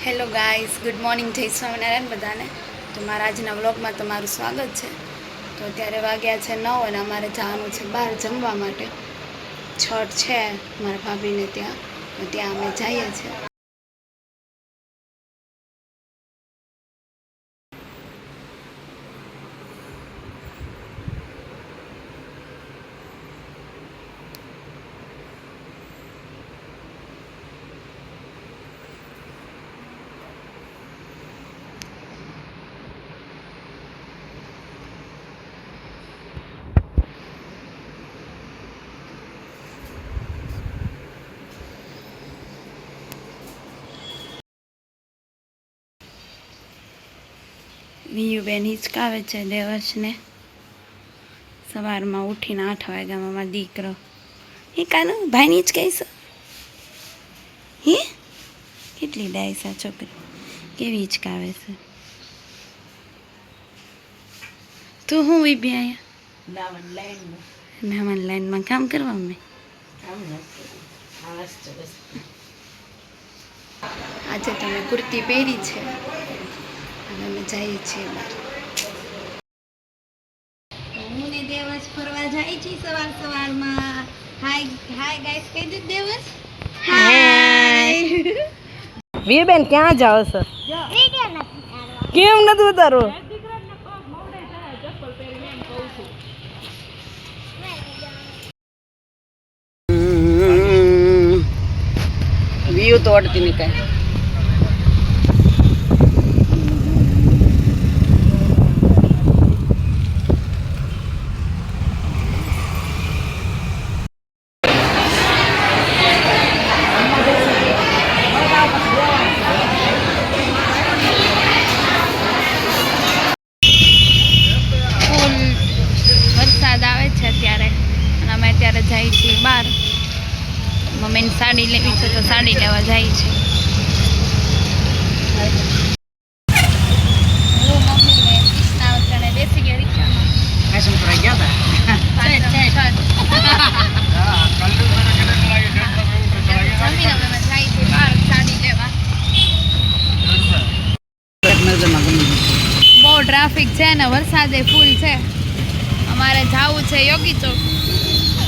Hello guys, good morning, જય સ્વામિનારાયણ બધાને. તો મારા આજના વ્લોગમાં તમારું સ્વાગત છે. તો અત્યારે વાગ્યા છે 9 અને અમારે જવાનું છે બહાર જમવા માટે. છઠ છે મારા ભાભીને ત્યાં, તો ત્યાં અમે જઈએ છીએ. વિયુબેન હિચકાવે છે દેવર્ષને. સવારમાં ઉઠીને 8 વાગ્યામાં મારો દીકરો હે કાનું ભાઈની જ કહીશ. હે કેટલી ડાયસા છોકરી, કેવી હિચકાવે છે. તું હું ઊભી અહીંયા નામન લાઈનમાં કામ કરવા મેં આજે તમે કુર્તી પહેરી છે અને અમે જઈએ છીએ બહાર. હું ને દેવસ ફરવા જાય છે સવારમાં. હાય ગાઈસ કહી દે દેવસ. હાય વીરબેન ક્યાં જાઓ છો? કેમ નથી ઉતારવું? વ્યૂ તો અડતી નહીં કાંઈ. વરસાદ આવે છે અત્યારે અને અમે અત્યારે જઈએ છીએ બહાર. મમ્મીને સાડી લેવી છે તો સાડી લેવા જાય છે. હું મમ્મીને કૃષ્ણા ઉતરણે બેસી ગયા રિક્ષામાં. કાશ્મીર ગયા હતા. જમીને અમે જાય છે બહાર સાડી લેવા. બહુ ટ્રાફિક છે ને વરસાદે ફૂલ છે. અમારે જવું છે યોગી ચોક.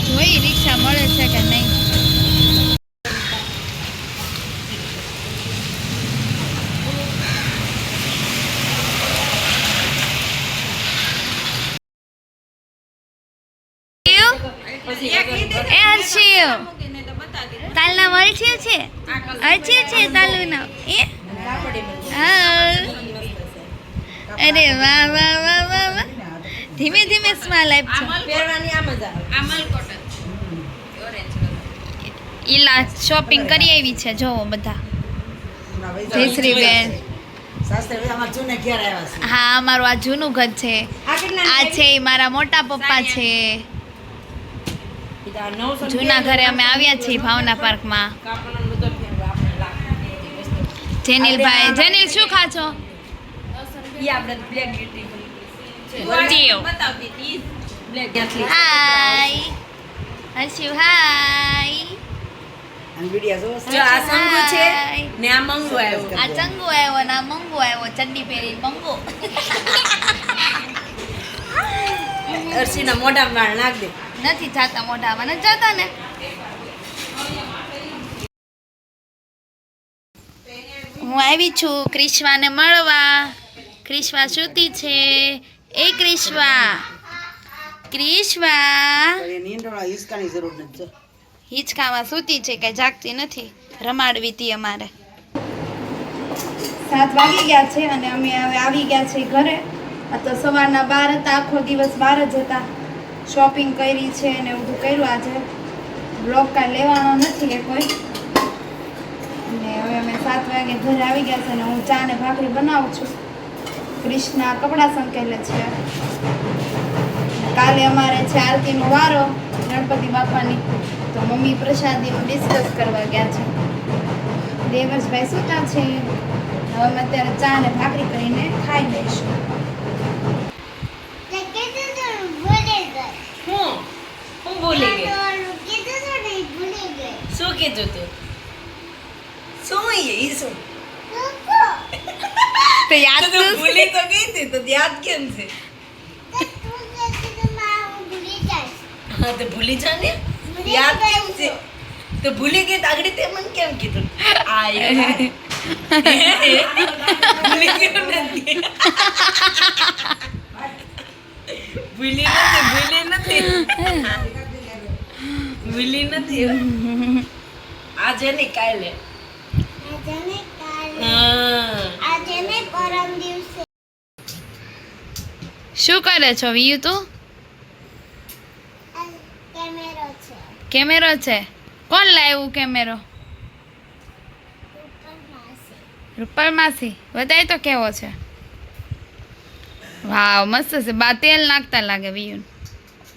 જોઈ રિક્ષા મળે છે કે નહીં. એ હર્ષિવ તાલના વળછ્યું છે. હર્ષિવ છે તાલુના એ. હા અરે વાહ વાહ વાહ વાહ વાહ. ધીમે ધીમે સ્માઈલ આપજો. ઈલા શોપિંગ કરી આવી છે જોવો બધા. જયશ્રી બેન. હા અમારું આ જૂનું ઘર છે. આ છે મારા મોટા પપ્પા છે. જૂના ઘરે અમે આવ્યા છીએ ભાવના પાર્કમાં. જેનિલભાઈ, જેનિલ શું ખાશો? હાય હર્ષિવ હાય. આ સંગુ છે ને આ મંગુ આવ્યો. આ ચંગુ આવ્યો ને આ મંગુ આવ્યો. ચડ્ડી પહેરી મંગુ. અરસીના મોઢામાં વાળ નાખ દે. નથી જાતા મોઢામાં, નથી જાતા ને. હું આવી છું ક્રિશ્વાને મળવા. ક્રિશ્વા સૂતી છે. એ ક્રિશ્વા, ક્રિશ્વા હિંચકામાં સૂતી છે, કઈ જાગતી નથી. રમાડવી હતી અમારે. 7 વાગી ગયા છે અને અમે હવે આવી ગયા છીએ ઘરે. આ તો સવારના 12 હતા, આખો દિવસ બહાર જ હતા. શોપિંગ કરી છે ને બધું કર્યું. આજે બ્લોગ કાંઈ લેવાનો નથી એ કોઈ. અને હવે અમે 7 વાગે ઘરે આવી ગયા છે અને હું ચા ને ભાખરી બનાવું છું. કૃષ્ણા કપડાં સંકેલે છે. કાલે અમારે છે આરતીનો વારો ગણપતિ બાપાની, તો મમ્મી પ્રસાદીનું ડિસ્કસ કરવા ગયા છે. દેવર્ષભાઈ સૂતા છે. હવે અમે અત્યારે ચા ને ભાખરી કરીને ખાઈ લઈશું. હું ભૂલી ગઈ. શું કીધું તું? શું એ શું તો યાદ તો તો ભૂલી તો ગઈ હતી તો યાદ કેમ છે હા તો ભૂલી જા ને યાદ કેમ છે તો ભૂલી ગઈ તો આગળ તે મને કેમ કીધું આ ભૂલી ગયો નથી ભૂલી નથી આજે નહીં કાલે શું કરે છો વિયુ તું કેમેરો છે કોણ લાવ્યું કેમેરો રૂપલ માસી બતાય તો કેવો છે વાવ મસ્ત છે બા તેલ નાખતા લાગે વિયુ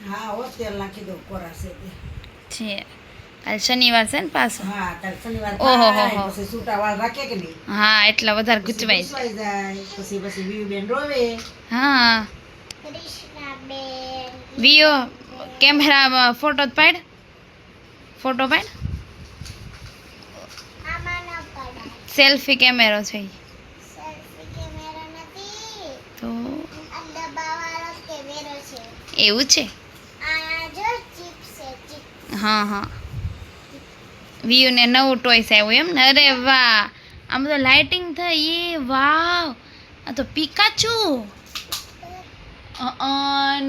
હા ઓ તેલ નાખી દો કોરાશે છે કાલ શનિવાર છે ને પાછો હા કાલ શનિવાર ઓહો હો હો. પછી સૂટા વાળ રાખે કે નહીં હા એટલા વધારે ગુચવાય છે ગુચવાઈ જાય પછી વીવી બેન રોવે હા વિયો કેમેરામાં ફોટો પાડ સેલ્ફી કેમેરો છે ઈ. તો એવું છે હા હા વિયુને નવું ટોયસ આવ્યું એમ ને અરે વાહ આમ તો લાઇટિંગ થઈ એ વાવ આ તો પિકાચુ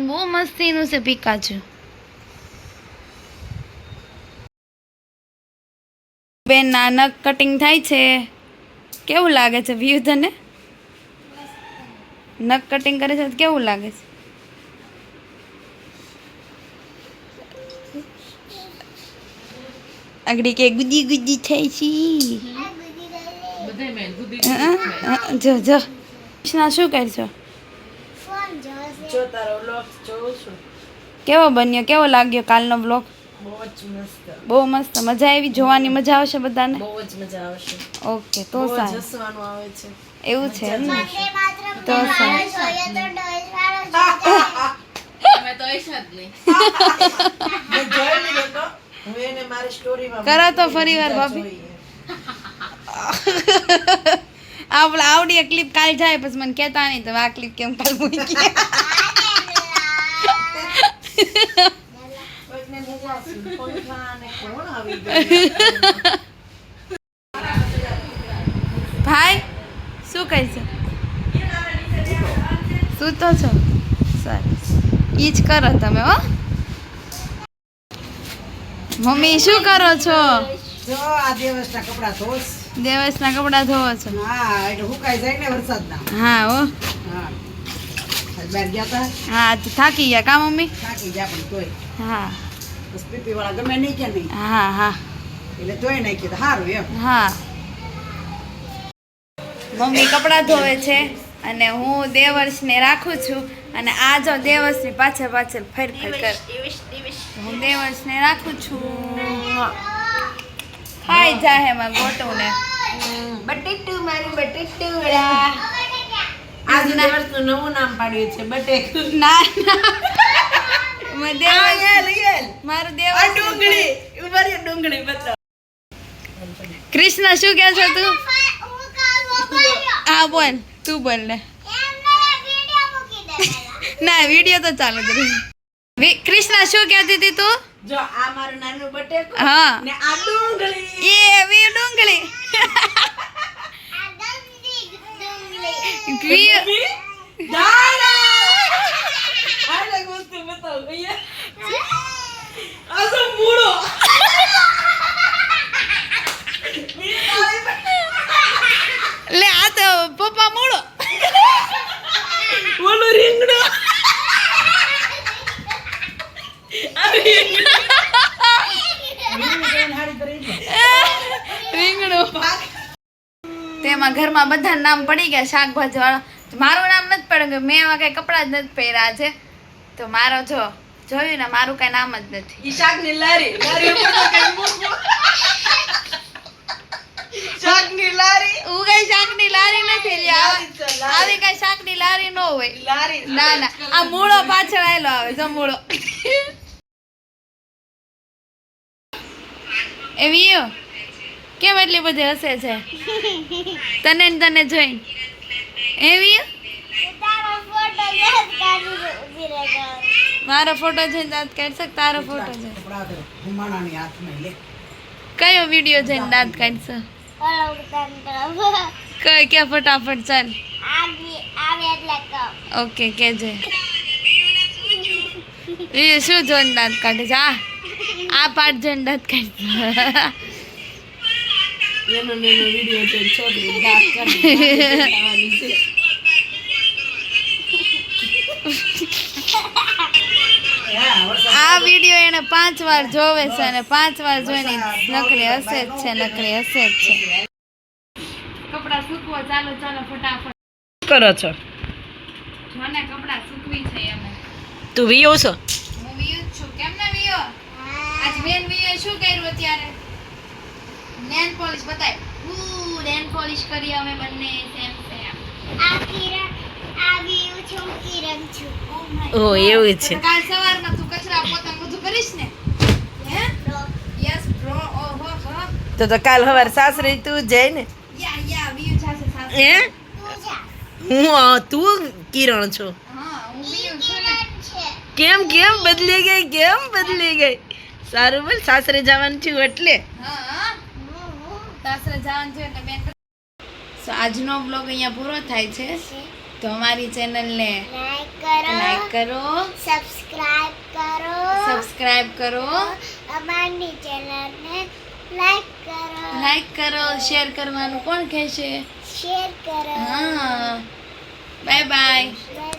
બહુ મસ્તીનું છે પિકાચુ બેન ના નખ કટિંગ થાય છે કેવું લાગે છે વ્યૂ તને નખ કટિંગ કરે છે તો કેવું લાગે છે આગળ કે ગુદી ગુદી થાય છે જો જો કૃષ્ણા શું કરશો જો તારો વ્લોગ જોઉં છું કેવો બન્યો કેવો લાગ્યો કાલનો બ્લોગ બહુ જ મસ્ત બહુ મસ્ત મજા આવી જોવાની મજા આવશે બધાને બહુ જ મજા આવશે ઓકે તો બહુ જ સારું હસવાનું આવે છે એવું છે એમ ને તો સારું મેં જોઈ લીધો તો હું એને મારી સ્ટોરીમાં કરો તો ફરીવાર ભાભી આપણે આવડી એક ક્લિપ કાલ જાય પછી મને કહેતા નહીં તો આ ક્લિપ કેમ કાલ મૂકી કોઈકને મજા આવશે કોઈ ખાને કોણ આવી ગયું ભાઈ શું કહે છે શું તો છો સરસ ઈ જ કરો તમે હો મમ્મી શું કરો છો જો આ દિવસના કપડા ધોસ દેવસના કપડાં ધોવો છો હા એટલે હુકાઈ જાય ને વરસાદના હા હો હા આજ બહાર ગયા તા હા તો થાકી ગયા કા મમ્મી થાકી ગયા પણ તોય હા બસ પીપી વાળા ગમે નહીં કે નહીં હા હા એટલે તોય નાખી તો સારું એમ હા મમ્મી કપડાં ધોવે છે અને હું દેવર્ષને રાખું છું અને આ જો દેવર્ષની પાછળ પાછળ ફેર કર હું દેવર્ષને રાખું છું ખાઈ જાહે માં ગોટું ને બટેટું મારું બટેટું આજે દિવસનું નવું નામ પાડ્યું છે બટેકુ ના ના મેં દેવર્ષ મારું દેવર્ષ ડુંગળી ઉભરી ડુંગળી બતાવ કૃષ્ણ શું કહે છે તું હા બોલ તું બોલ ને ના વિડીયો તો ચાલુ જ રહે કૃષ્ણ શું કહેતી હતી તું જો આ મારું નાનું બટેકુ હા ને આ ડુંગળી એ એવી ડુંગળી દાણા આ લગ વસ્તુ બતાવ અહીંયા આ તો મૂળો લે આ તો પપ્પા મૂળો ઓલો રીંગણો રીંગણું તેમાં ઘરમાં બધા નામ પડી ગયા શાકભાજી વાળા મારું નામ નથી પડ્યું મેં એવા કઈ કપડા જ નથી પહેર્યા છે તો મારો જો જોયું ને મારું કઈ નામ જ નથી ઈ શાકની લારી લારી ઉપર તો કઈ મૂકો શાકની લારી હું કઈ શાકની લારી નથી લ્યા. આવી કઈ શાકની લારી ન હોય લારી ના ના આ મૂળો પાછળ આવેલો આવે જો મૂળો એવી કેમ એટલી બધી હસે છે તને ને તને જોઈ એવી મારો ફોટો જોઈને દાંત કાઢશે કે તારો ફોટો જોઈને કપડા દે હુમાણાની હાથમાં લે કયો વિડીયો જોઈને દાંત કાઢશે કઈ કે ફટાફટ ચાલ ઓકે કેજે એ શું જોઈને દાંત કાઢે છે આ પાર્ટ જોઈને દાંત કાઢશે એનો વિડીયો છે છોકરી દાંત કાઢી છે આ વિડીયો એને 5 વાર જોવે છે અને 5 વાર જોઈને નકરી હસે જ છે કપડા સૂકવો ચાલો ફટાફટ કરો છો જોને કપડા સૂકવી છે અમે તું વિયો છો હું વિયો જ છું કેમ ના વિયો આજ બેન વિયો શું કર્યું અત્યારે નેલ પોલિશ બતાય નેલ પોલિશ કરી અમે બંને સેમ ઓ એવું છે કાલ સવારમાં તું કચરા પોતા બધું કરીશ ને હે યસ બ્રો ઓહો હો તો કાલ સવાર સાસરે તું જાય ને યા વિયો જાશે સાસુ હે તું કિરણ છો હા હું વિયો છું ને કેમ બદલી ગઈ સારું બોલ સાસરે જવાનું છું એટલે હા સાસરે જવાનું છે એટલે બેન સો આજનો બ્લોગ અહીંયા પૂરો થાય છે તો અમારી ચેનલને લાઈક કરો સબસ્ક્રાઇબ કરો અમારી ચેનલને લાઈક કરો શેર કરવાનું કોણ કહેશે શેર કરો હા બાય બાય બાય